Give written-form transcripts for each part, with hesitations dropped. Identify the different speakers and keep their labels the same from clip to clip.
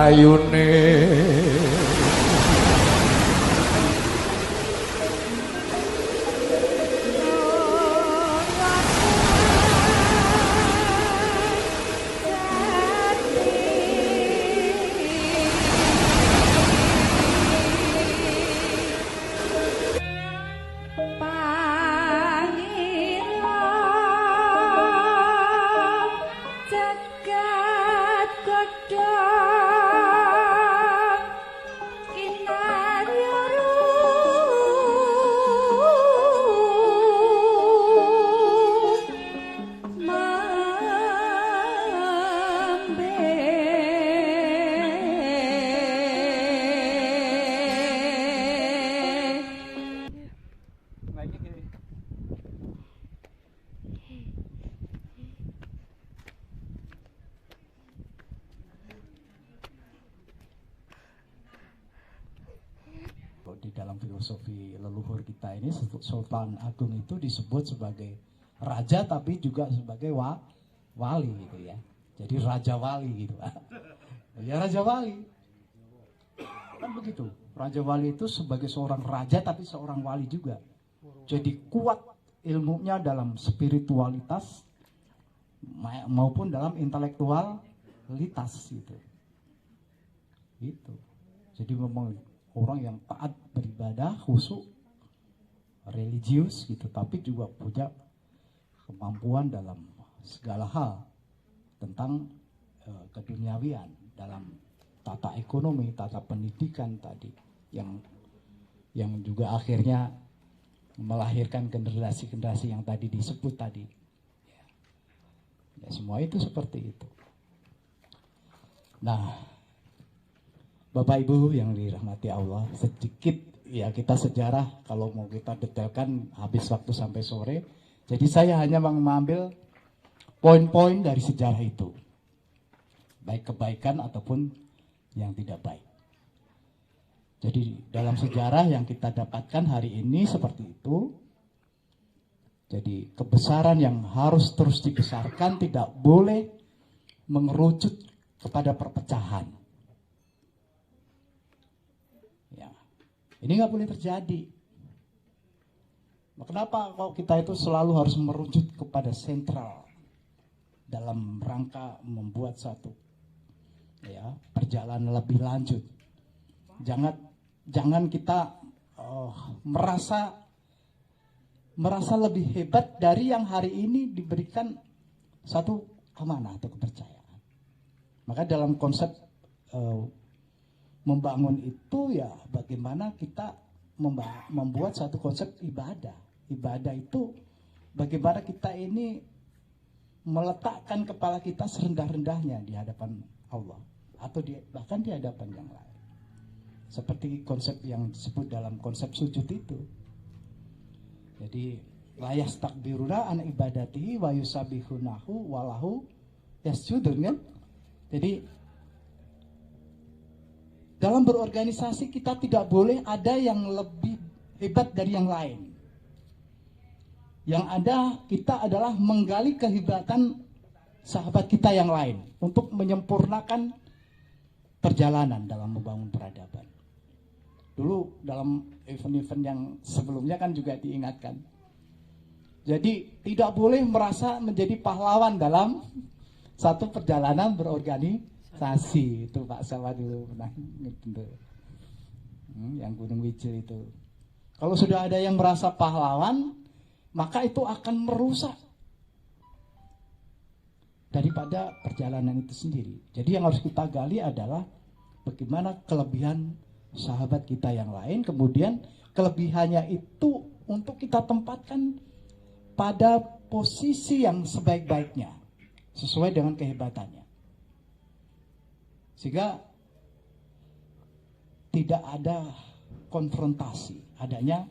Speaker 1: ayune di dalam filosofi leluhur kita ini Sultan Agung itu disebut sebagai raja tapi juga sebagai wali gitu ya. Jadi raja wali gitu. Ya raja wali. Kan begitu. Raja wali itu sebagai seorang raja tapi seorang wali juga. Jadi kuat ilmunya dalam spiritualitas maupun dalam intelektualitas gitu. Gitu. Jadi memang orang yang taat beribadah, khusyuk, religius gitu, tapi juga punya kemampuan dalam segala hal tentang keduniawian dalam tata ekonomi, tata pendidikan tadi yang juga akhirnya melahirkan generasi-generasi yang tadi disebut tadi. Ya, semua itu seperti itu. Nah, Bapak Ibu yang dirahmati Allah, sedikit ya kita sejarah kalau mau kita detailkan habis waktu sampai sore. Jadi saya hanya mengambil poin-poin dari sejarah itu. Baik kebaikan ataupun yang tidak baik. Jadi dalam sejarah yang kita dapatkan hari ini seperti itu. Jadi kebesaran yang harus terus dibesarkan tidak boleh mengerucut kepada perpecahan. Ini nggak boleh terjadi. Kenapa kalau kita itu selalu harus merujuk kepada sentral dalam rangka membuat satu perjalanan lebih lanjut. Jangan kita merasa lebih hebat dari yang hari ini diberikan satu amanah atau kepercayaan. Maka dalam konsep membangun itu ya bagaimana kita membuat satu konsep ibadah. Ibadah itu bagaimana kita ini meletakkan kepala kita serendah-rendahnya di hadapan Allah atau bahkan di hadapan yang lain. Seperti konsep yang disebut dalam konsep sujud itu. Jadi layas takbiruna an ibadatihi wa yusabihunahu walahu yasjudun kan. Jadi dalam berorganisasi kita tidak boleh ada yang lebih hebat dari yang lain. Yang ada kita adalah menggali kehebatan sahabat kita yang lain untuk menyempurnakan perjalanan dalam membangun peradaban. Dulu dalam event-event yang sebelumnya kan juga diingatkan. Jadi tidak boleh merasa menjadi pahlawan dalam satu perjalanan berorganisasi. Itu Pak Sawa dulu pernah gitu. Yang Gunung Wijil itu. Kalau sudah ada yang merasa pahlawan, maka itu akan merusak daripada perjalanan itu sendiri. Jadi yang harus kita gali adalah bagaimana kelebihan sahabat kita yang lain, kemudian kelebihannya itu untuk kita tempatkan pada posisi yang sebaik-baiknya, sesuai dengan kehebatannya. Sehingga tidak ada konfrontasi, adanya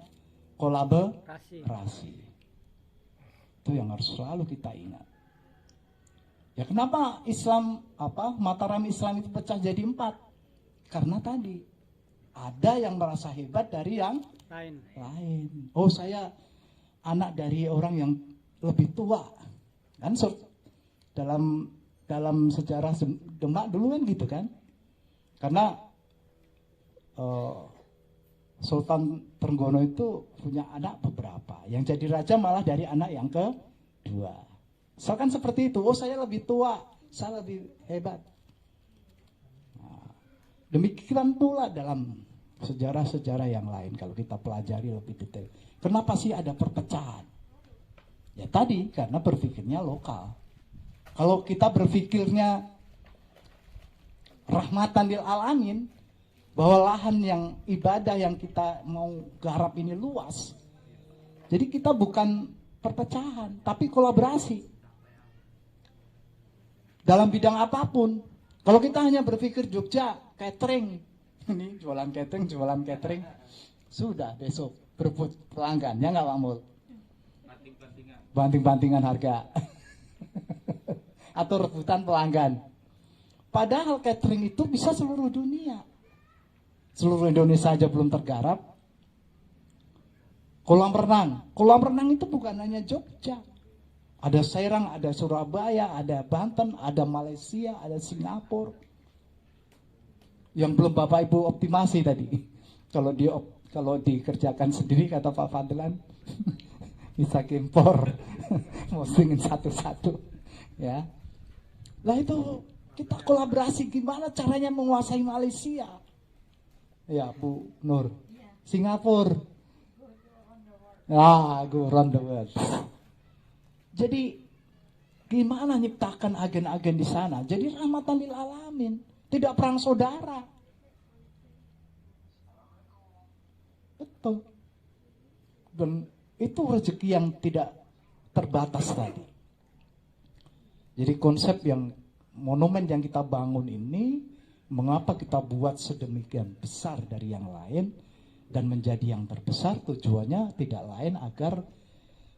Speaker 1: kolaborasi. Itu yang harus selalu kita ingat. Ya kenapa Mataram Islam itu pecah jadi 4? Karena tadi ada yang merasa hebat dari yang lain. Oh, saya anak dari orang yang lebih tua. Kan dalam sejarah Demak dulu kan gitu kan. Karena Sultan Trenggono itu punya anak beberapa. Yang jadi raja malah dari anak yang kedua. Misalkan seperti itu, oh saya lebih tua, saya lebih hebat. Nah, demikian pula dalam sejarah-sejarah yang lain kalau kita pelajari lebih detail. Kenapa sih ada perpecahan? Ya tadi, karena berpikirnya lokal. Kalau kita berpikirnya rahmatan lil alamin, bahwa lahan yang ibadah yang kita mau garap ini luas. Jadi kita bukan perpecahan, tapi kolaborasi. Dalam bidang apapun. Kalau kita hanya berpikir Jogja, catering. Ini jualan catering. Sudah besok berebut pelanggan, ya nggak Pak Mul? Banting-bantingan harga. Atau rebutan pelanggan. Padahal catering itu bisa seluruh dunia. Seluruh Indonesia aja belum tergarap. Kolam renang itu bukan hanya Jogja. Ada Serang, ada Surabaya, ada Banten, ada Malaysia, ada Singapura. Yang belum Bapak Ibu optimasi tadi. Kalau dikerjakan sendiri kata Pak Fadlan, bisa impor, mostingin satu-satu, ya. Lah itu kita kolaborasi gimana caranya menguasai Malaysia. Ya Bu Nur, Singapura, go around the world. Jadi gimana nyiptakan agen-agen di sana? Jadi rahmatan lil alamin, tidak perang saudara. Betul. Dan itu rezeki yang tidak terbatas tadi. Jadi konsep yang monumen yang kita bangun ini, mengapa kita buat sedemikian besar dari yang lain dan menjadi yang terbesar, tujuannya tidak lain agar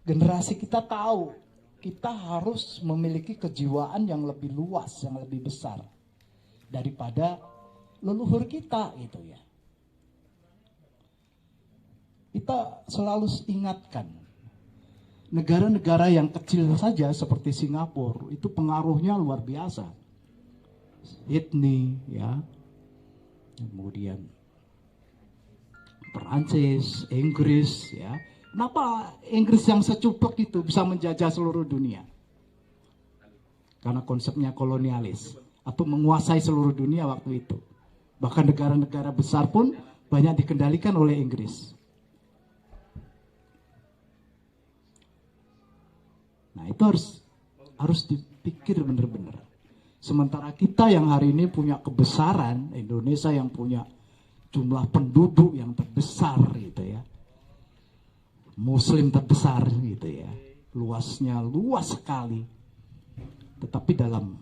Speaker 1: generasi kita tahu kita harus memiliki kejiwaan yang lebih luas, yang lebih besar daripada leluhur kita gitu ya. Kita selalu ingatkan negara-negara yang kecil saja seperti Singapura itu pengaruhnya luar biasa. Sydney ya, kemudian Perancis, Inggris ya. Kenapa Inggris yang secuplek itu bisa menjajah seluruh dunia? Karena konsepnya kolonialis atau menguasai seluruh dunia waktu itu. Bahkan negara-negara besar pun banyak dikendalikan oleh Inggris. Nah itu harus dipikir benar-benar. Sementara kita yang hari ini punya kebesaran, Indonesia yang punya jumlah penduduk yang terbesar gitu ya, Muslim terbesar gitu ya, luasnya luas sekali. Tetapi dalam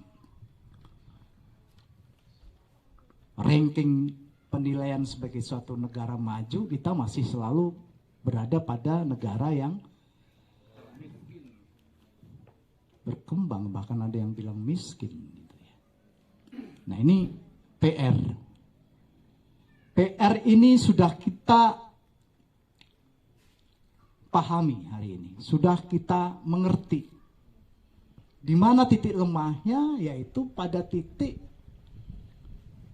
Speaker 1: ranking penilaian sebagai suatu negara maju, kita masih selalu berada pada negara yang berkembang, bahkan ada yang bilang miskin gitu ya. Nah ini PR ini sudah kita pahami hari ini, sudah kita mengerti di mana titik lemahnya, yaitu pada titik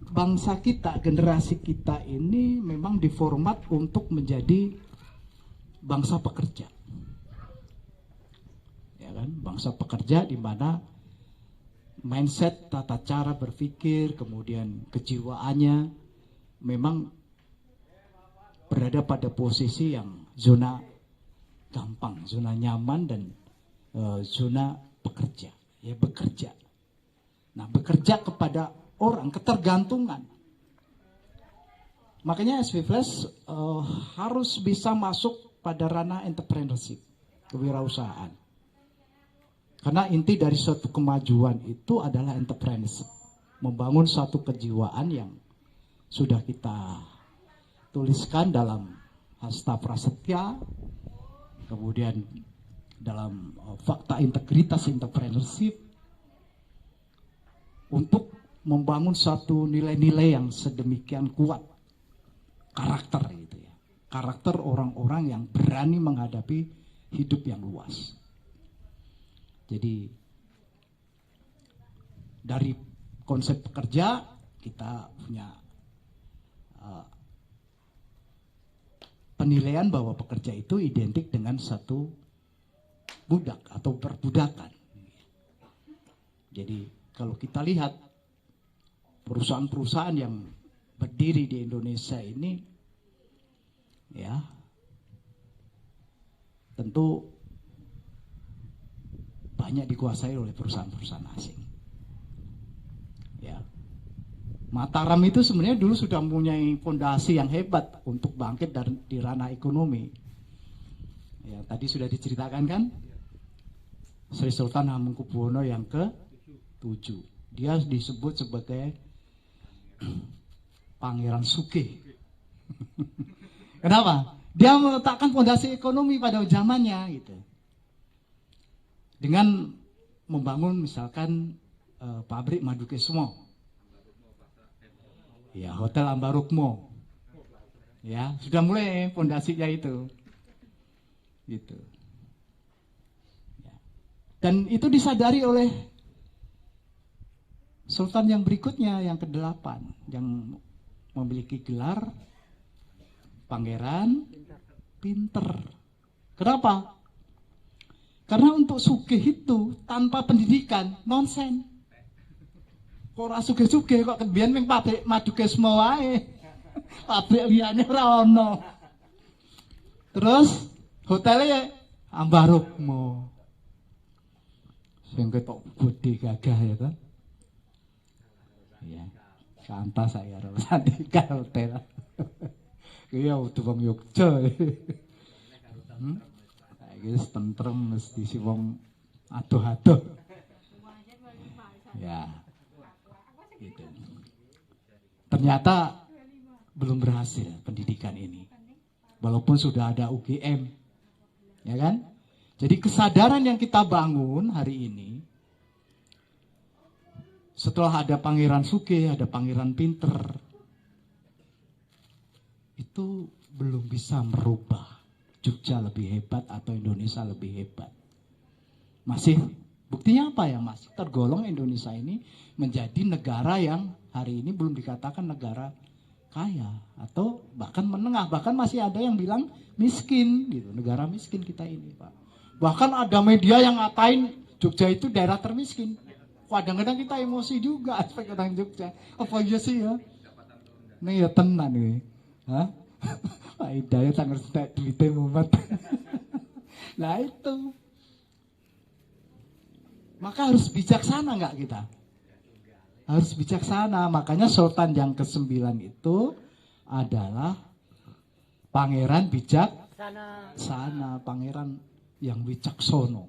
Speaker 1: bangsa kita, generasi kita ini memang diformat untuk menjadi bangsa pekerja. Ya kan, bangsa pekerja di mana mindset, tata cara berpikir, kemudian kejiwaannya memang berada pada posisi yang zona gampang, zona nyaman dan zona pekerja, ya bekerja. Nah, bekerja kepada orang, ketergantungan. Makanya SV Flash harus bisa masuk pada ranah entrepreneurship, kewirausahaan. Karena inti dari suatu kemajuan itu adalah entrepreneurship, membangun suatu kejiwaan yang sudah kita tuliskan dalam Hasta Prasetya, kemudian dalam fakta integritas entrepreneurship, untuk membangun suatu nilai-nilai yang sedemikian kuat, karakter gitu ya, karakter orang-orang yang berani menghadapi hidup yang luas. Jadi dari konsep pekerja kita punya penilaian bahwa pekerja itu identik dengan satu budak atau perbudakan. Jadi kalau kita lihat perusahaan-perusahaan yang berdiri di Indonesia ini, ya tentu banyak dikuasai oleh perusahaan-perusahaan asing. Ya, Mataram itu sebenarnya dulu sudah mempunyai fondasi yang hebat untuk bangkit di ranah ekonomi. Ya, tadi sudah diceritakan kan, Sri Sultan Hamengkubuwono yang ke-7. Dia disebut sebagai Pangeran Sugih. Kenapa? Dia meletakkan fondasi ekonomi pada zamannya gitu. Dengan membangun misalkan pabrik madu kesmo, ya Hotel Ambarukmo, ya sudah mulai fondasinya itu, gitu. Ya. Dan itu disadari oleh Sultan yang berikutnya, yang ke-8, yang memiliki gelar Pangeran Pinter. Kenapa? Karena untuk sugih itu tanpa pendidikan nonsen. Kok ora sugih-sugih kok kebiyen ning pabrik madu kesmo wae. Pabrik liyane ora ono. Terus hotelnya Ambarukmo. Sing ketok gede gagah ya kan. Ya. Santai saya ora sandika hotel. Iya udah wong Yogya. Wis tentrem mesti si wong adoh-adoh. Ya. Gitu. Ternyata belum berhasil pendidikan ini. Walaupun sudah ada UGM. Ya kan? Jadi kesadaran yang kita bangun hari ini, setelah ada Pangeran Sugih, ada Pangeran Pinter, itu belum bisa merubah Jogja lebih hebat atau Indonesia lebih hebat. Masih, buktinya apa ya, masih tergolong Indonesia ini menjadi negara yang hari ini belum dikatakan negara kaya atau bahkan menengah, bahkan masih ada yang bilang miskin gitu, negara miskin kita ini, Pak. Bahkan ada media yang ngatain Jogja itu daerah termiskin. Kadang-kadang kita emosi juga aspek tentang Jogja. Apa aja sih ya? Nih ya tenan nih. Hah? Pak Hidayat sangat tidak duitnya mumet. Nah itu. Maka harus bijaksana nggak kita? Harus bijaksana. Makanya Sultan yang ke-9 itu adalah Pangeran Bijaksana. Pangeran yang wijaksono.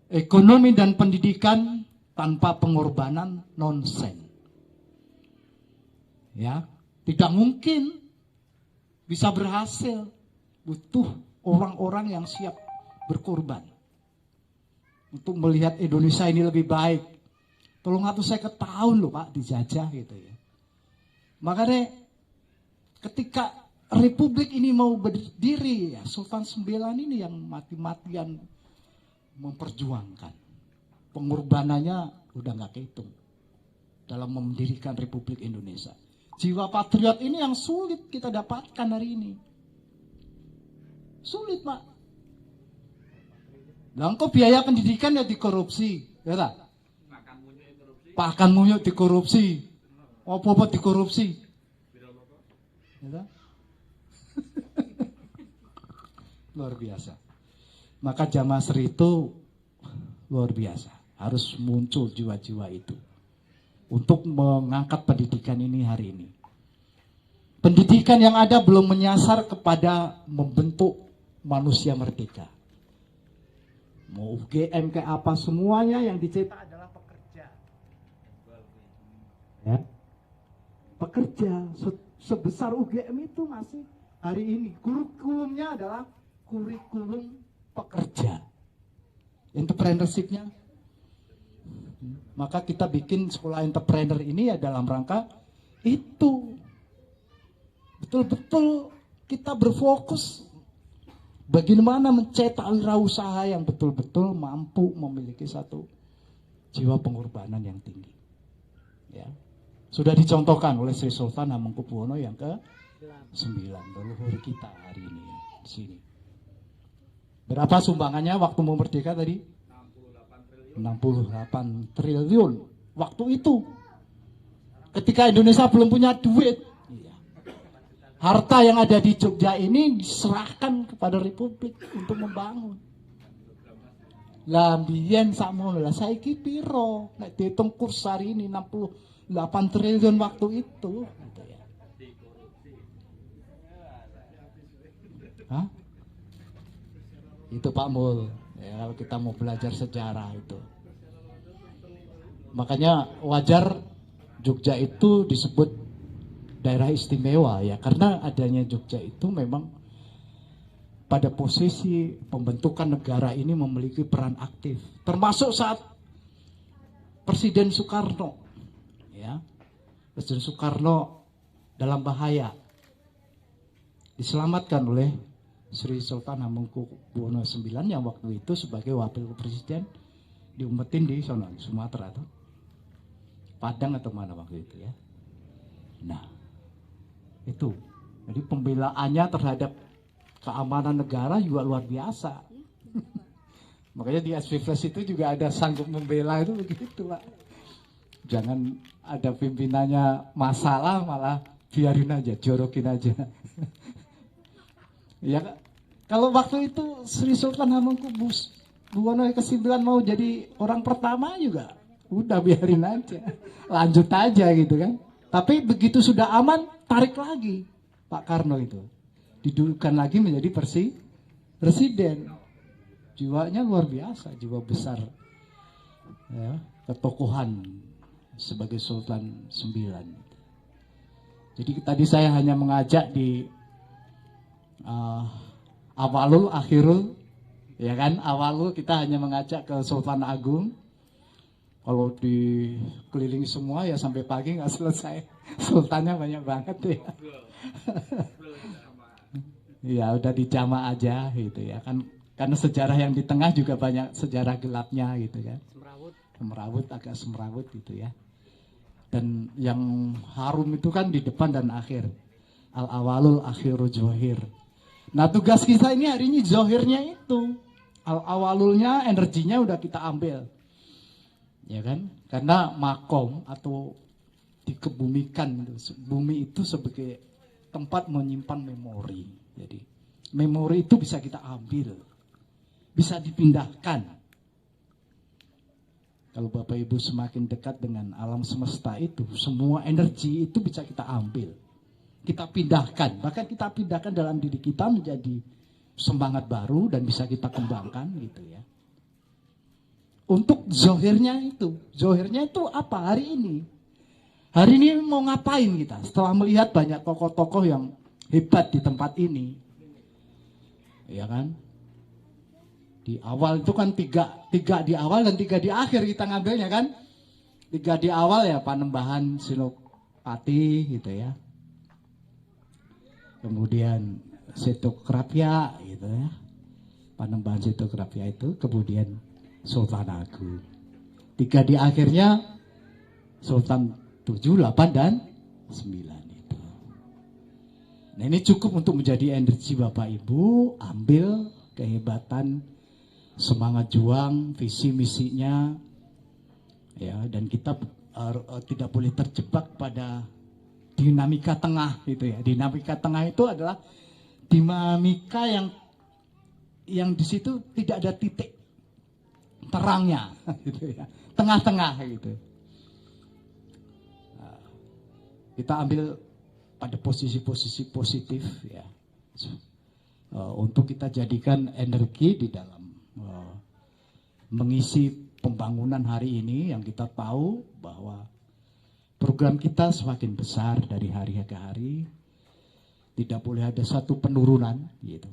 Speaker 1: Ekonomi dan pendidikan tanpa pengorbanan nonsen. Ya, tidak mungkin bisa berhasil. Butuh orang-orang yang siap berkorban untuk melihat Indonesia ini lebih baik. Tolong saya tahun loh Pak dijajah gitu ya. Makanya ketika Republik ini mau berdiri, ya Sultan 9 ini yang mati-matian memperjuangkan. Pengorbanannya udah nggak kehitung dalam mendirikan Republik Indonesia. Jiwa patriot ini yang sulit kita dapatkan hari ini. Sulit Pak. Lah kok biaya pendidikan ya dikorupsi, ya tak? Pakan munyuk dikorupsi. Apa-apa dikorupsi. Ya tak? Luar biasa. Maka Jamaah Sri itu luar biasa. Harus muncul jiwa-jiwa itu untuk mengangkat pendidikan ini hari ini. Pendidikan yang ada belum menyasar kepada membentuk manusia merdeka. Mau UGM kayak apa, semuanya yang dicetak adalah pekerja. Ya. Pekerja sebesar UGM itu masih hari ini kurikulumnya adalah kurikulum pekerja. Entrepreneurship-nya. Maka kita bikin sekolah entrepreneur ini ya dalam rangka itu. Betul-betul kita berfokus bagaimana mencetak wirausaha yang betul-betul mampu memiliki satu jiwa pengorbanan yang tinggi. Ya. sudah dicontohkan oleh Sri Sultan Hamengkubuwono yang ke-9, leluhur kita hari ini ya, di sini. Berapa sumbangannya waktu mau merdeka tadi? 68 triliun. Waktu itu, ketika Indonesia belum punya duit, harta yang ada di Jogja ini diserahkan kepada Republik untuk membangun. Lah mbiyen sakmono lah saiki piro? Nek dihitung kurs hari ini 68 triliun waktu itu gitu ya. Hah? Itu Pak Mul. Ya, kalau kita mau belajar sejarah itu. Makanya wajar Jogja itu disebut daerah istimewa ya, karena adanya Jogja itu memang pada posisi pembentukan negara ini memiliki peran aktif, termasuk saat Presiden Soekarno ya, Presiden Soekarno dalam bahaya diselamatkan oleh Sri Sultan Hamengkubuwono IX yang waktu itu sebagai wakil presiden diumpetin di sana Sumatera tuh, Padang atau mana waktu itu ya. Nah itu, jadi pembelaannya terhadap keamanan negara juga luar biasa. Makanya di SV Flash itu juga ada sanggup membela itu begitu Pak. Jangan ada pimpinannya masalah malah biarin aja, jorokin aja. Ya, kalau waktu itu Sri Sultan Hamengkubuwono ke-9 mau jadi orang pertama juga, udah biarin aja, lanjut aja gitu kan. Tapi begitu sudah aman, tarik lagi Pak Karno itu, didudukan lagi menjadi presiden. Jiwanya luar biasa, jiwa besar ya, ketokohan sebagai Sultan 9. Jadi tadi saya hanya mengajak di awalul akhirul ya kan, awalul kita hanya mengajak ke Sultan Agung. Kalau dikelilingi semua ya sampai pagi nggak selesai, sultannya banyak banget ya. Ya udah dijama aja gitu ya kan, karena sejarah yang di tengah juga banyak sejarah gelapnya gitu kan. Semrawut agak semrawut gitu ya. Dan yang harum itu kan di depan dan akhir. Al awalul akhiru zohir. Nah tugas kita ini hari ini zohirnya itu. Al awalulnya energinya udah kita ambil. Ya kan? Karena makom atau dikebumikan, bumi itu sebagai tempat menyimpan memori. Jadi memori itu bisa kita ambil, bisa dipindahkan. Kalau Bapak Ibu semakin dekat dengan alam semesta itu, semua energi itu bisa kita ambil, kita pindahkan. Bahkan kita pindahkan dalam diri kita menjadi semangat baru dan bisa kita kembangkan gitu ya. Untuk zohirnya itu apa hari ini? Hari ini mau ngapain kita? Setelah melihat banyak tokoh-tokoh yang hebat di tempat ini, ya kan? Di awal itu kan tiga di awal dan 3 di akhir kita ngambilnya kan? 3 di awal ya Panembahan Senopati gitu ya. Kemudian Setokrapya gitu ya. Panembahan Setokrapya itu, kemudian Sultan Agung. 3 di akhirnya Sultan 7, 8, dan 9 itu. Nah ini cukup untuk menjadi energi Bapak Ibu, ambil kehebatan, semangat juang, visi misinya, ya, dan kita tidak boleh terjebak pada dinamika tengah itu ya. Dinamika tengah itu adalah dinamika yang di situ tidak ada titik terangnya, gitu ya, tengah-tengah gitu. Nah, kita ambil pada posisi-posisi positif ya, untuk kita jadikan energi di dalam mengisi pembangunan hari ini yang kita tahu bahwa program kita semakin besar dari hari ke hari, tidak boleh ada satu penurunan gitu.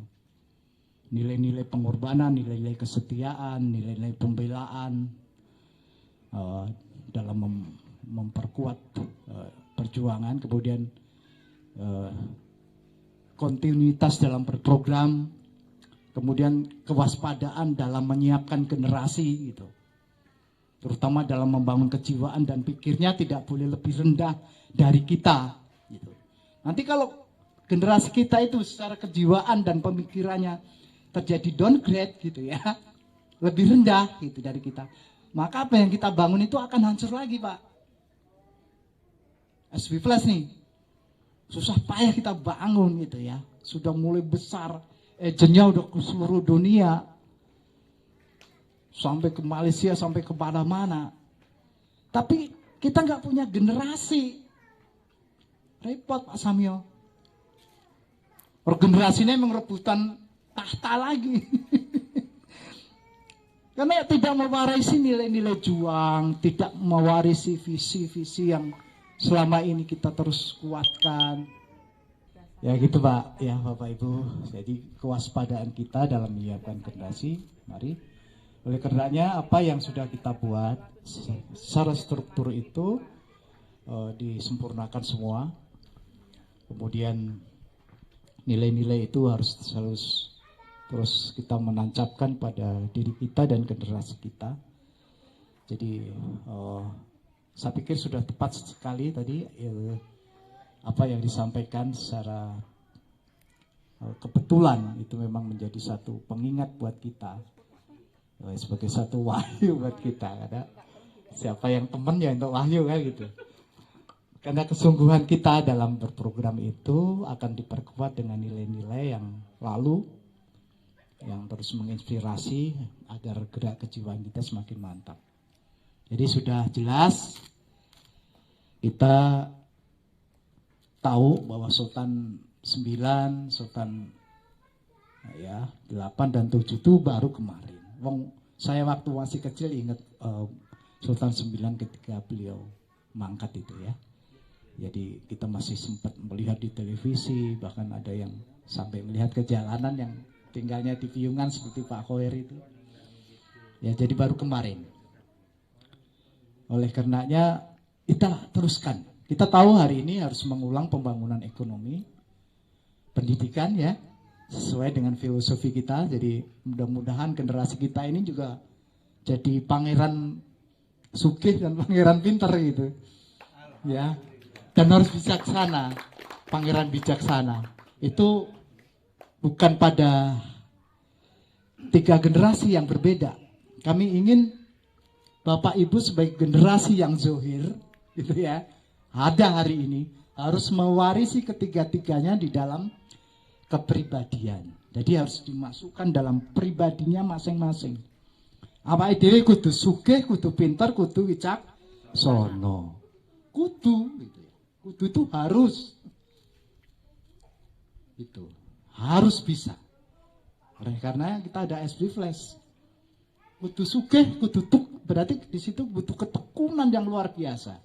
Speaker 1: Nilai-nilai pengorbanan, nilai-nilai kesetiaan, nilai-nilai pembelaan dalam memperkuat perjuangan, kemudian kontinuitas dalam berprogram, kemudian kewaspadaan dalam menyiapkan generasi gitu. terutama dalam membangun kejiwaan dan pikirnya tidak boleh lebih rendah dari kita. Gitu. Nanti kalau generasi kita itu secara kejiwaan dan pemikirannya terjadi downgrade gitu ya, lebih rendah gitu dari kita, maka apa yang kita bangun itu akan hancur lagi, Pak. SB Flash nih, susah payah kita bangun gitu ya, sudah mulai besar, agentnya udah ke seluruh dunia, sampai ke Malaysia, sampai ke mana-mana. Tapi kita nggak punya generasi. Repot Pak Samyo. Generasinya memang rebutan tahta lagi. Karena tidak mewarisi nilai-nilai juang, tidak mewarisi visi-visi yang selama ini kita terus kuatkan. Ya gitu Pak, ya Bapak Ibu. Jadi kewaspadaan kita dalam menyiapkan generasi, mari. Oleh karenanya apa yang sudah kita buat secara struktur itu disempurnakan semua. Kemudian nilai-nilai itu harus terus kita menancapkan pada diri kita dan generasi kita. Jadi saya pikir sudah tepat sekali tadi apa yang disampaikan secara kebetulan itu memang menjadi satu pengingat buat kita, sebagai satu wahyu buat kita. Karena siapa yang teman ya untuk wahyu kan gitu. Karena kesungguhan kita dalam berprogram itu akan diperkuat dengan nilai-nilai yang lalu, yang terus menginspirasi agar gerak kejiwaan kita semakin mantap. Jadi sudah jelas kita tahu bahwa Sultan 9, Sultan ya 8 dan 7 itu baru kemarin. Saya waktu masih kecil ingat Sultan 9 ketika beliau mangkat itu ya. Jadi kita masih sempat melihat di televisi, bahkan ada yang sampai melihat kejalanan yang tinggalnya di Piungan seperti Pak Khoir itu. Ya jadi baru kemarin. Oleh karenanya kita teruskan. Kita tahu hari ini harus mengulang pembangunan ekonomi, pendidikan ya, sesuai dengan filosofi kita. Jadi mudah-mudahan generasi kita ini juga jadi pangeran sugih dan pangeran pinter gitu. Ya. Dan harus bijaksana, pangeran bijaksana. Itu bukan pada 3 generasi yang berbeda. Kami ingin Bapak Ibu sebagai generasi yang zohir, gitu ya, ada hari ini harus mewarisi ketiga-tiganya di dalam kepribadian. Jadi harus dimasukkan dalam pribadinya masing-masing. Apa ide kudu sugih, kudu pinter, kudu wicaksono. Kudu gitu. Kudu itu harus bisa. Oleh karena kita ada SB Flash. Kudu sugih, kudu berarti di situ butuh ketekunan yang luar biasa.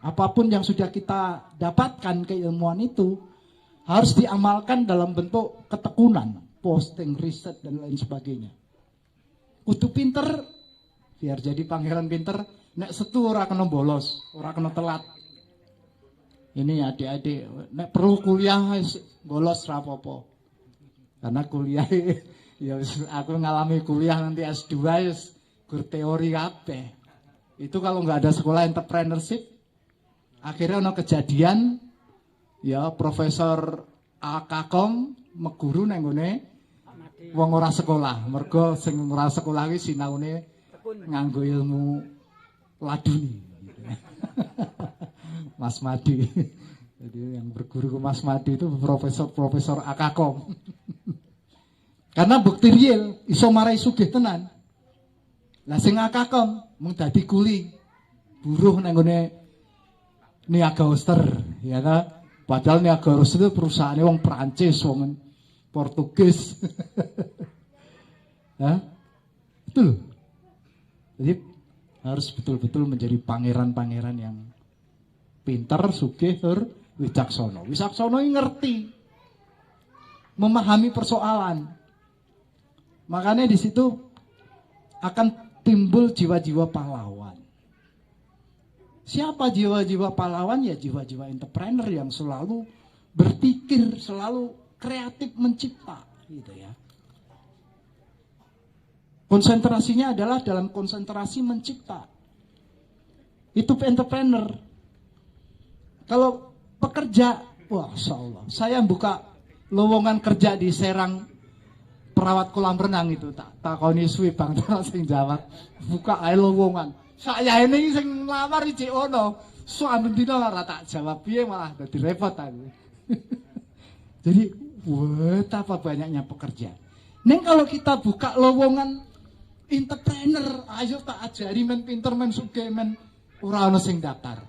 Speaker 1: Apapun yang sudah kita dapatkan keilmuan itu harus diamalkan dalam bentuk ketekunan, posting, riset dan lain sebagainya. Kudu pinter, biar jadi pangeran pinter. Nek setu ora kena bolos, ora kena telat. Ini adik-adik, nek perlu kuliah bolos rapopo. Karena kuliah ya aku ngalami kuliah nanti S2 gur teori kabeh. Itu kalau nggak ada sekolah entrepreneurship, akhirnya ono kejadian ya Profesor Akakom meguru nang ngene wong ora sekolah. Mergo sing ora sekolah kuwi sinaune nganggo ilmu laduni. Mas Madi. Jadi yang berguru ke Mas Madi itu Profesor Akakom. Karena bukti real iso marai sugih tenan. Lah sing Akakom mung dadi kuli buruh nang ngene Niaga Oster, ya ta? Padahal Niaga Oster itu perusahaannya wong Prancis, wong Portugis. Hah? Betul. Jadi harus betul-betul menjadi pangeran-pangeran yang pinter, sugih, wicaksono. Wicaksono ini ngerti, memahami persoalan. Makanya di situ akan timbul jiwa-jiwa pahlawan. Siapa jiwa-jiwa pahlawan? Ya jiwa-jiwa entrepreneur yang selalu berpikir, selalu kreatif mencipta, gitu ya. Konsentrasinya adalah dalam konsentrasi mencipta. Itu entrepreneur. Kalau pekerja, wah, Masya Allah, saya buka lowongan kerja di Serang, perawat kolam renang itu, tak takoni suwi bang sing jawab, buka ae lowongan. Saya ini sing lamar iki ono, suami dina ora tak jawab piye malah dadi repot aku. Jadi, betapa banyaknya pekerja. Neng kalau kita buka lowongan entrepreneur, ayo tak ajari men pinter men sugih men ora ono sing daftar.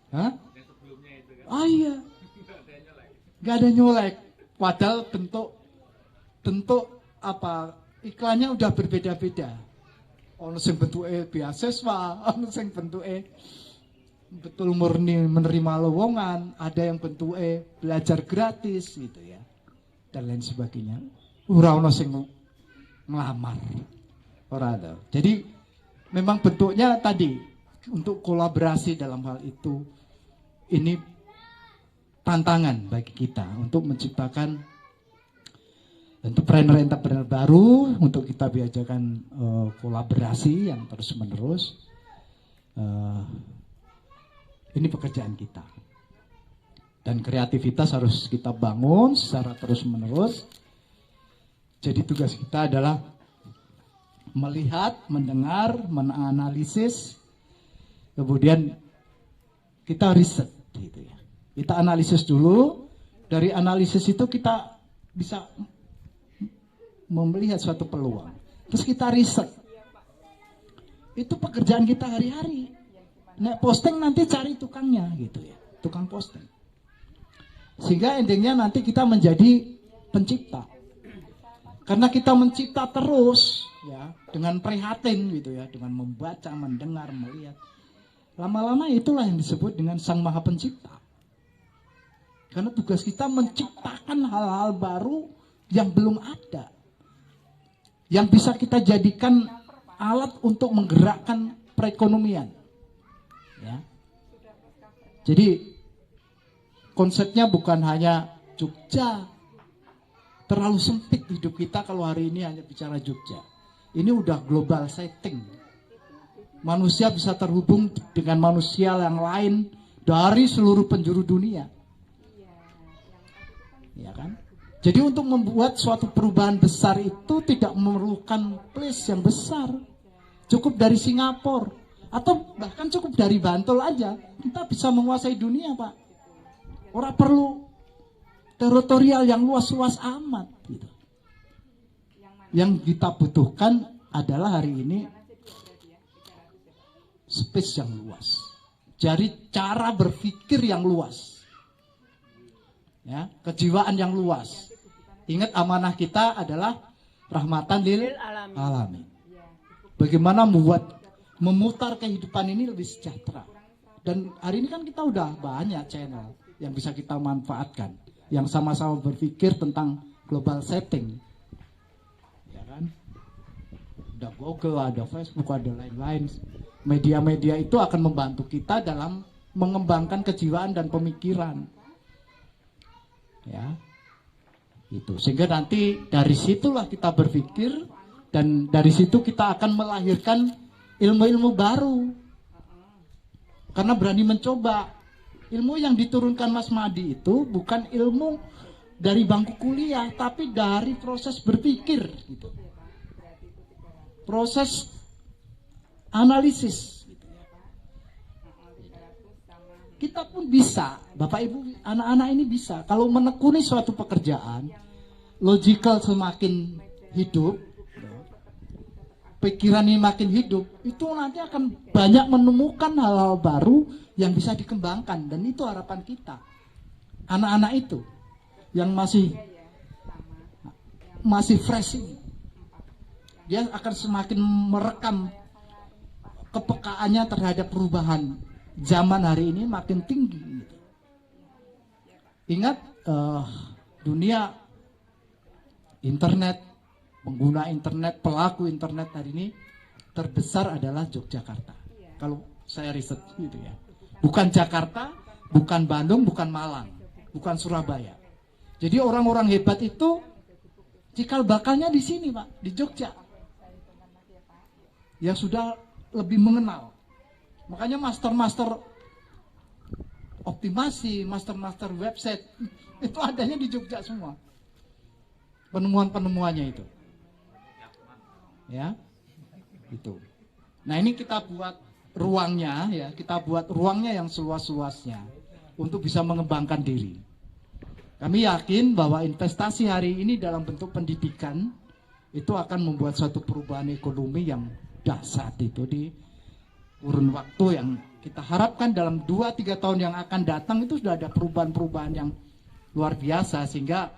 Speaker 1: Hah? Ah iya. Gak ada nyolek. Padahal bentuk apa iklannya udah berbeda-beda. Ono sing bentuke beasiswa, ono sing bentuke betul murni menerima lowongan, ada yang bentuke belajar gratis gitu ya. Dan lain sebagainya. Ora ono sing ngelamar. Ora ada. Jadi memang bentuknya tadi untuk kolaborasi dalam hal itu ini tantangan bagi kita untuk menciptakan entrepreneur baru, untuk kita biasakan kolaborasi yang terus menerus. Ini pekerjaan kita. Dan kreativitas harus kita bangun secara terus menerus. Jadi tugas kita adalah melihat, mendengar, menganalisis, kemudian kita riset gitu ya. Kita analisis dulu, dari analisis itu kita bisa melihat suatu peluang. Terus kita riset. Itu pekerjaan kita hari-hari. Nek posting nanti cari tukangnya gitu ya, tukang posting. Sehingga endingnya nanti kita menjadi pencipta. Karena kita mencipta terus ya, dengan prihatin gitu ya, dengan membaca, mendengar, melihat. Lama-lama itulah yang disebut dengan Sang Maha Pencipta. Karena tugas kita menciptakan hal-hal baru yang belum ada. Yang bisa kita jadikan alat untuk menggerakkan perekonomian. Ya. Jadi konsepnya bukan hanya Jogja. Terlalu sempit hidup kita kalau hari ini hanya bicara Jogja. Ini udah global setting. Manusia bisa terhubung dengan manusia yang lain dari seluruh penjuru dunia. Ya kan? Jadi untuk membuat suatu perubahan besar itu tidak memerlukan place yang besar. Cukup dari Singapura atau bahkan cukup dari Bantul aja kita bisa menguasai dunia, Pak. Ora perlu teritorial yang luas-luas amat gitu. Yang kita butuhkan adalah hari ini space yang luas. Jadi cara berpikir yang luas. Ya, kejiwaan yang luas. Ingat amanah kita adalah rahmatan lil alamin. Bagaimana memutar kehidupan ini lebih sejahtera. Dan hari ini kan kita udah banyak channel yang bisa kita manfaatkan, yang sama-sama berpikir tentang global setting. Ya kan? Ada Google, ada Facebook, ada lain-lain. Media-media itu akan membantu kita dalam mengembangkan kejiwaan dan pemikiran. Ya, itu sehingga nanti dari situlah kita berpikir dan dari situ kita akan melahirkan ilmu-ilmu baru karena berani mencoba. Ilmu yang diturunkan Mas Madi itu bukan ilmu dari bangku kuliah tapi dari proses berpikir gitu. Proses analisis. Kita pun bisa, Bapak Ibu, anak-anak ini bisa. Kalau menekuni suatu pekerjaan, logical semakin hidup, pikiran ini makin hidup, itu nanti akan banyak menemukan hal-hal baru yang bisa dikembangkan. Dan itu harapan kita. Anak-anak itu yang masih fresh ini, dia akan semakin merekam kepekaannya terhadap perubahan. Zaman hari ini makin tinggi. Ingat dunia internet, pengguna internet, pelaku internet hari ini terbesar adalah Yogyakarta. Kalau saya riset gitu ya. Bukan Jakarta, bukan Bandung, bukan Malang, bukan Surabaya. Jadi orang-orang hebat itu Cikal bakalnya di sini Pak, di Jogja. Yang sudah lebih mengenal. Makanya master-master optimasi, master-master website itu adanya di Jogja semua. Penemuan-penemuannya itu. Ya. Itu. Nah, ini kita buat ruangnya ya, kita buat ruangnya yang seluas-luasnya untuk bisa mengembangkan diri. Kami yakin bahwa investasi hari ini dalam bentuk pendidikan itu akan membuat suatu perubahan ekonomi yang dahsyat itu di kurun waktu yang kita harapkan dalam 2-3 tahun yang akan datang itu sudah ada perubahan-perubahan yang luar biasa, sehingga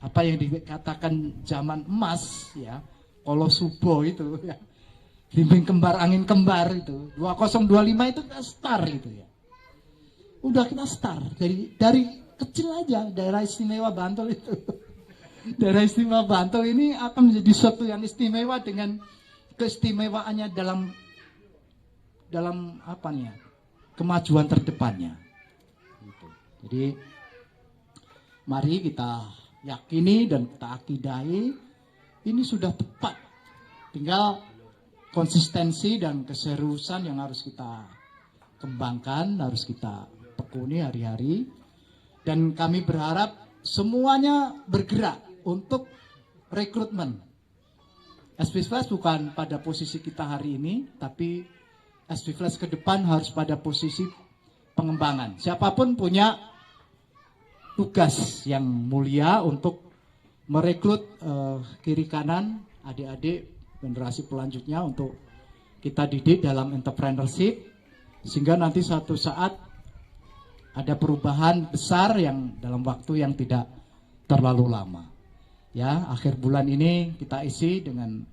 Speaker 1: apa yang dikatakan zaman emas ya, kalau subuh itu ya, bimbing kembar angin kembar itu 2025 itu kita start itu ya. Udah kita start dari kecil aja, daerah istimewa Bantul itu. Daerah istimewa Bantul ini akan menjadi suatu yang istimewa dengan keistimewaannya dalam apa nih ya, kemajuan terdepannya. Gitu. Jadi mari kita yakini dan kita akidahi ini sudah tepat. Tinggal konsistensi dan keseriusan yang harus kita kembangkan, harus kita tekuni hari-hari. Dan kami berharap semuanya bergerak untuk rekrutmen. SP Flash bukan pada posisi kita hari ini, tapi SP Flash ke depan harus pada posisi pengembangan. Siapapun punya tugas yang mulia untuk merekrut kiri kanan adik-adik generasi pelanjutnya untuk kita didik dalam entrepreneurship, sehingga nanti suatu saat ada perubahan besar yang dalam waktu yang tidak terlalu lama. Ya, akhir bulan ini kita isi dengan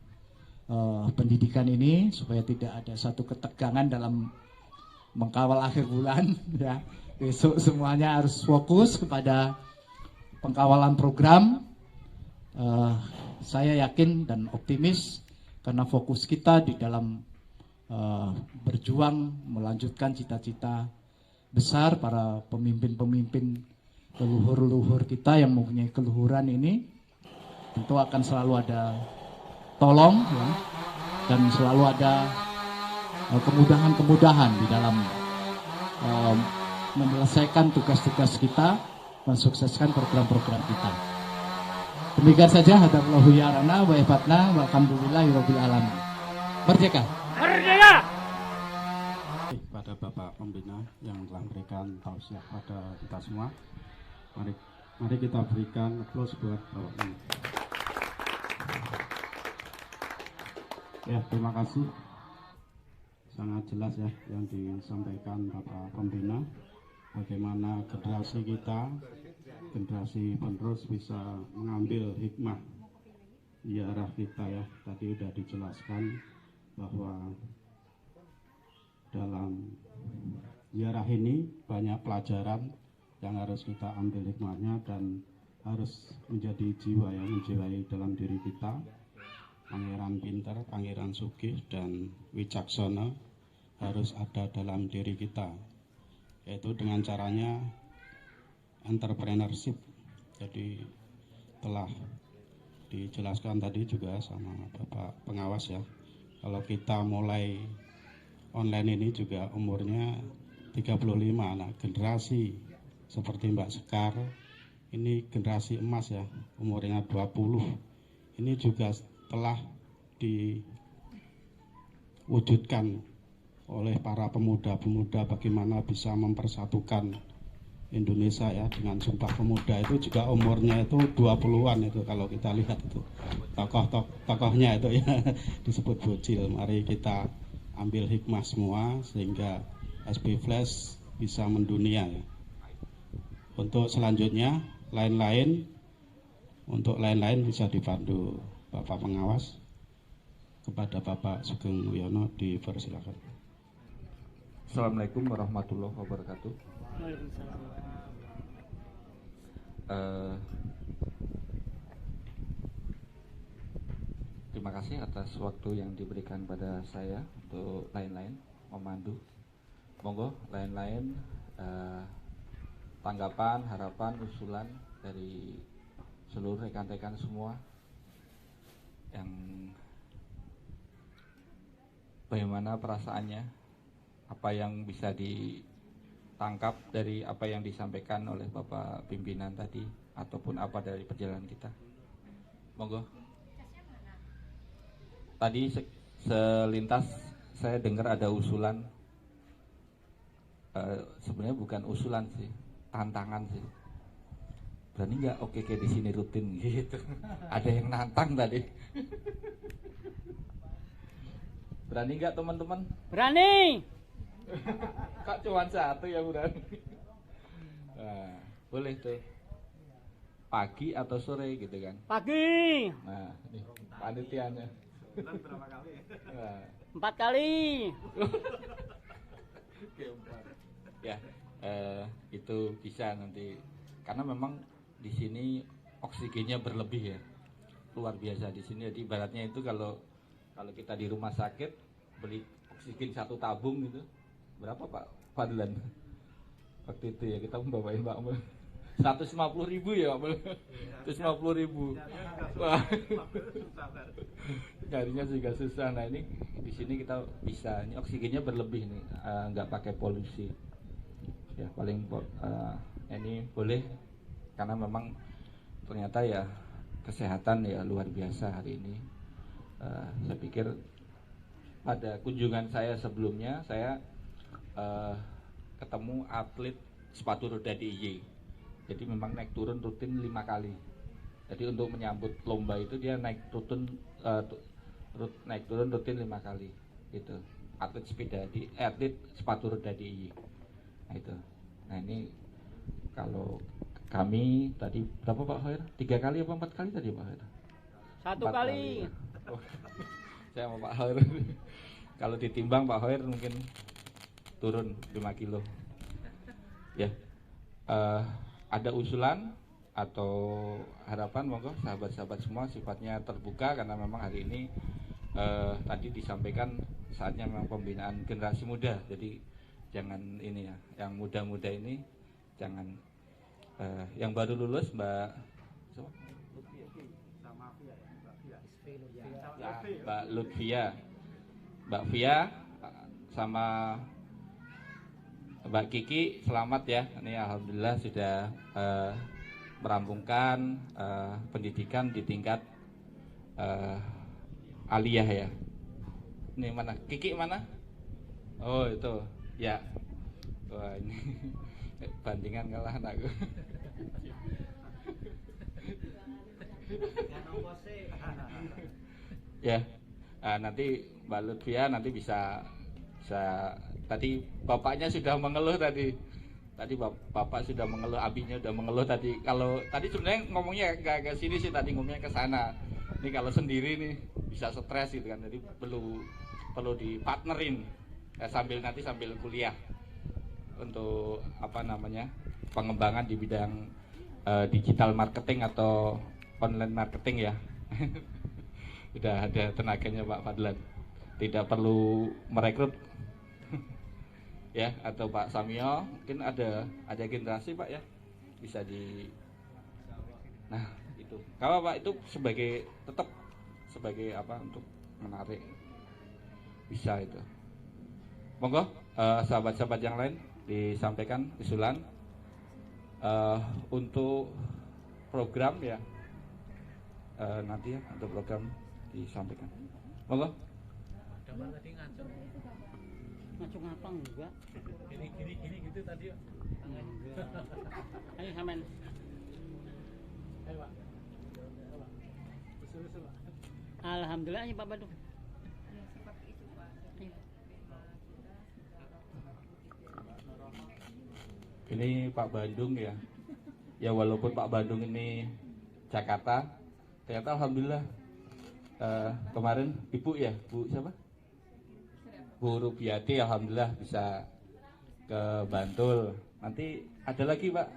Speaker 1: pendidikan ini supaya tidak ada satu ketegangan dalam mengkawal akhir bulan. Ya, besok semuanya harus fokus kepada pengkawalan program. Saya yakin dan optimis karena fokus kita di dalam berjuang melanjutkan cita-cita besar para pemimpin-pemimpin leluhur-leluhur kita yang mempunyai keluhuran ini, tentu akan selalu ada tolong ya, dan selalu ada kemudahan-kemudahan di dalam menyelesaikan tugas-tugas kita, mensukseskan program-program kita. Demikian saja, hadarullahu yarana wa ifatna walhamdulillahirabbil alamin. Merdeka.
Speaker 2: Merdeka.
Speaker 3: Pada Bapak Pembina yang telah memberikan tausiah pada kita semua, mari kita berikan aplaus buat Bapak ini. Ya, terima kasih. Sangat jelas ya yang disampaikan Bapak Pembina, bagaimana generasi kita, generasi penerus bisa mengambil hikmah di arah kita ya. Tadi sudah dijelaskan bahwa dalam ziarah ini banyak pelajaran yang harus kita ambil hikmahnya dan harus menjadi jiwa yang menjiwai dalam diri kita. Pangeran pintar, pangeran sugih dan wicaksana harus ada dalam diri kita, yaitu dengan caranya entrepreneurship. Jadi telah dijelaskan tadi juga sama Bapak pengawas ya, kalau kita mulai online ini juga umurnya 35. Nah, generasi seperti Mbak Sekar ini generasi emas ya, umurnya 20. Ini juga telah diwujudkan oleh para pemuda-pemuda bagaimana bisa mempersatukan Indonesia ya, dengan Sumpah Pemuda itu juga umurnya itu 20-an itu kalau kita lihat itu. Tokohnya itu ya disebut bocil. Mari kita ambil hikmah semua sehingga SP Flash bisa mendunia ya. Untuk selanjutnya untuk lain-lain bisa dipandu Bapak pengawas. Kepada Bapak Sugeng Wiono dipersilakan.
Speaker 2: Assalamualaikum warahmatullahi wabarakatuh. Terima kasih atas waktu yang diberikan pada saya untuk lain-lain memandu. Monggo lain-lain tanggapan, harapan, usulan dari seluruh rekan-rekan semua yang bagaimana perasaannya, apa yang bisa ditangkap dari apa yang disampaikan oleh Bapak pimpinan tadi, ataupun apa dari perjalanan kita. Monggo. Tadi selintas saya dengar ada usulan, sebenarnya bukan usulan sih, tantangan sih. Berani nggak oke kayak di sini rutin gitu. Ada yang nantang tadi. Berani nggak teman-teman?
Speaker 4: Berani.
Speaker 2: Kok cuma satu yang berani? Nah, boleh tuh. Pagi atau sore gitu kan?
Speaker 4: Pagi.
Speaker 2: Nah, ini panitianya.
Speaker 5: Berapa kali?
Speaker 2: Nah.
Speaker 4: 4 kali.
Speaker 2: Ya, itu bisa nanti karena memang di sini oksigennya berlebih ya, luar biasa di sini. Jadi ibaratnya itu kalau kita di rumah sakit beli oksigen 1 tabung gitu, berapa Pak Fadlan? Waktu itu ya kita membawain Pak Mel 150.000 ya Pak Mel, 150.000. Wah, nyarinya juga susah. Nah ini di sini kita bisa, ini oksigennya berlebih nih, nggak pakai polusi. Ya paling ini boleh karena memang ternyata ya kesehatan ya luar biasa hari ini. Saya pikir pada kunjungan saya sebelumnya saya ketemu atlet sepatu roda DIY. Jadi memang naik turun rutin 5 kali. Jadi untuk menyambut lomba itu dia naik turun rutin 5 kali. Gitu. Atlet atlet sepatu roda DIY. Nah itu. Nah ini kalau kami tadi berapa Pak Hoir? 3 kali apa 4 kali tadi Pak Hoir?
Speaker 4: 1 kali.
Speaker 2: Ya. Oh, saya mau Pak Hoir. Kalau ditimbang Pak Hoir mungkin turun 5 kilo. Ya. Ada usulan atau harapan monggo sahabat-sahabat semua, sifatnya terbuka karena memang hari ini tadi disampaikan saatnya memang pembinaan generasi muda. Jadi jangan ini ya, yang muda-muda ini jangan yang baru lulus Mbak Lutfia, Mbak Fia sama Mbak Kiki, selamat ya. Ini alhamdulillah sudah merampungkan pendidikan di tingkat aliyah ya. Ini mana? Kiki mana? Oh itu ya. Wah ini bandingan kalah anakku. Ya, nanti Mbak Lutfia nanti bisa tadi bapaknya sudah mengeluh tadi bapak sudah mengeluh, abinya sudah mengeluh tadi. Kalau tadi sebenarnya ngomongnya gak ke sini sih, tadi ngomongnya ke sana. Ini kalau sendiri nih bisa stres gitu kan, jadi perlu dipartnerin sambil kuliah untuk apa namanya pengembangan di bidang digital marketing atau online marketing ya. Udah ada tenaganya Pak Fadlan, tidak perlu merekrut ya, atau Pak Samio mungkin ada generasi Pak ya, bisa nah itu kalau Pak itu tetap sebagai apa untuk menarik bisa itu. Monggo sahabat-sahabat yang lain disampaikan usulan untuk program ya, nanti ya untuk program disampaikan. Monggo.
Speaker 4: Ngacung apa enggak?
Speaker 5: Gini gitu tadi.
Speaker 4: Ayo sampean.
Speaker 5: Ayo Pak. Usul-usul Pak.
Speaker 4: Alhamdulillah ya Pak Badung.
Speaker 2: Ini Pak Bandung ya. Ya walaupun Pak Bandung ini Jakarta, ternyata alhamdulillah kemarin Ibu ya, Bu siapa? Bu Rubiati alhamdulillah bisa ke Bantul. Nanti ada lagi Pak,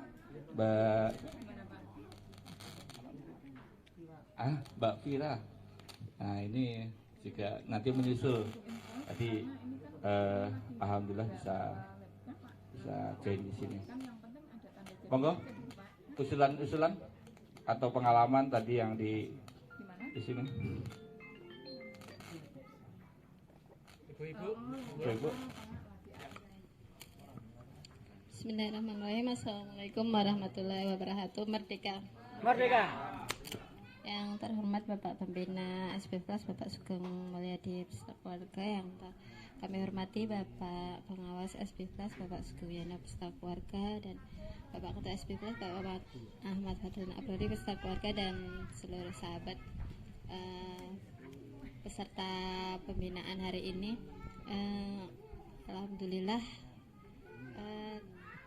Speaker 2: Mbak Fira. Nah ini juga nanti menyusul. Tadi alhamdulillah bisa join di sini. Monggo, usulan atau pengalaman tadi yang di sini.
Speaker 5: Ibu-ibu.
Speaker 2: Ibu.
Speaker 6: Bismillahirrahmanirrahim. Assalamualaikum warahmatullahi wabarakatuh. Merdeka.
Speaker 4: Merdeka.
Speaker 6: Yang terhormat Bapak Pembina SB Plus Bapak Sugeng Mulyadi beserta keluarga, yang kami hormati Bapak Pengawas SB Plus Bapak Sugeng Yana beserta keluarga, dan Bapak Ketua SB Plus Bapak Ahmad Fadlan Abrori beserta keluarga, dan seluruh sahabat peserta pembinaan hari ini. Alhamdulillah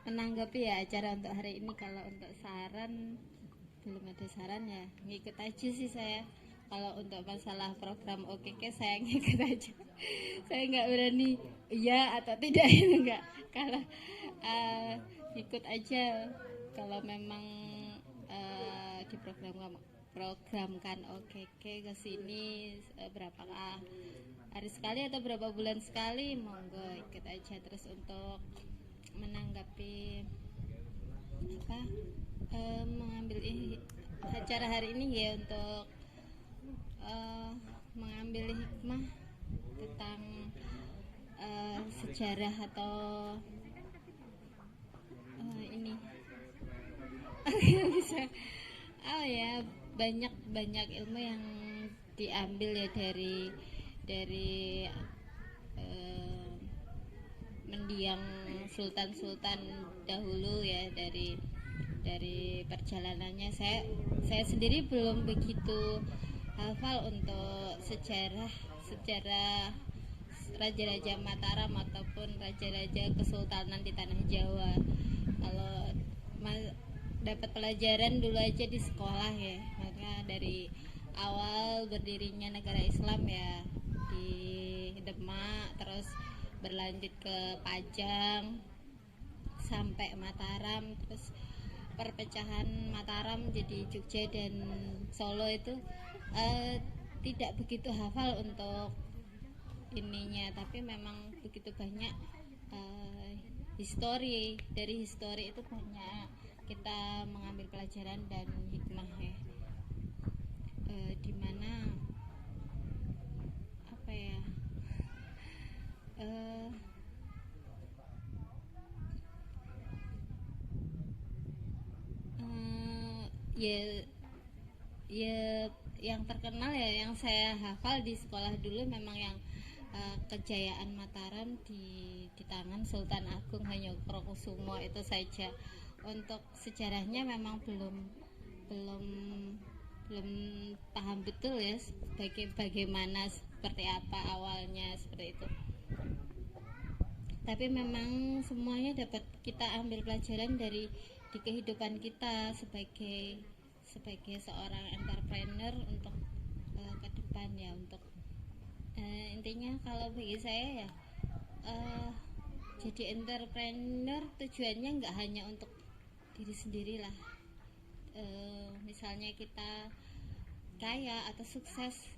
Speaker 6: menanggapi ya acara untuk hari ini. Kalau untuk saran belum ada saran ya, ngikut aja sih saya. Kalau untuk masalah program OKK saya ngikut aja. Saya nggak berani iya atau tidak itu enggak. Kalau ngikut aja. Kalau memang diprogramkan OKK ke sini berapakah hari sekali atau berapa bulan sekali, monggo ikut aja. Terus untuk menanggapi mengambil acara hari ini ya, untuk mengambil hikmah tentang sejarah atau ini bisa ya, banyak ilmu yang diambil ya dari mendiang sultan-sultan dahulu ya, dari perjalanannya. Saya sendiri belum begitu hafal untuk sejarah raja-raja Mataram ataupun raja-raja kesultanan di tanah Jawa. Kalau dapat pelajaran dulu aja di sekolah ya, maka dari awal berdirinya negara Islam ya di Demak, terus berlanjut ke Pajang sampai Mataram, terus perpecahan Mataram jadi Jogja dan Solo itu tidak begitu hafal untuk ininya, tapi memang begitu banyak dari histori itu banyak kita mengambil pelajaran dan hikmah ya, dimana apa ya, ya yang terkenal ya, yang saya hafal di sekolah dulu memang yang kejayaan Mataram di tangan Sultan Agung Hanyokrokusumo itu saja. Untuk sejarahnya memang belum paham betul ya, bagaimana, seperti apa awalnya, seperti itu. Tapi memang semuanya dapat kita ambil pelajaran di kehidupan kita sebagai seorang entrepreneur untuk ke depan ya. Untuk intinya kalau bagi saya ya, jadi entrepreneur tujuannya nggak hanya untuk diri sendiri lah. Misalnya kita kaya atau sukses,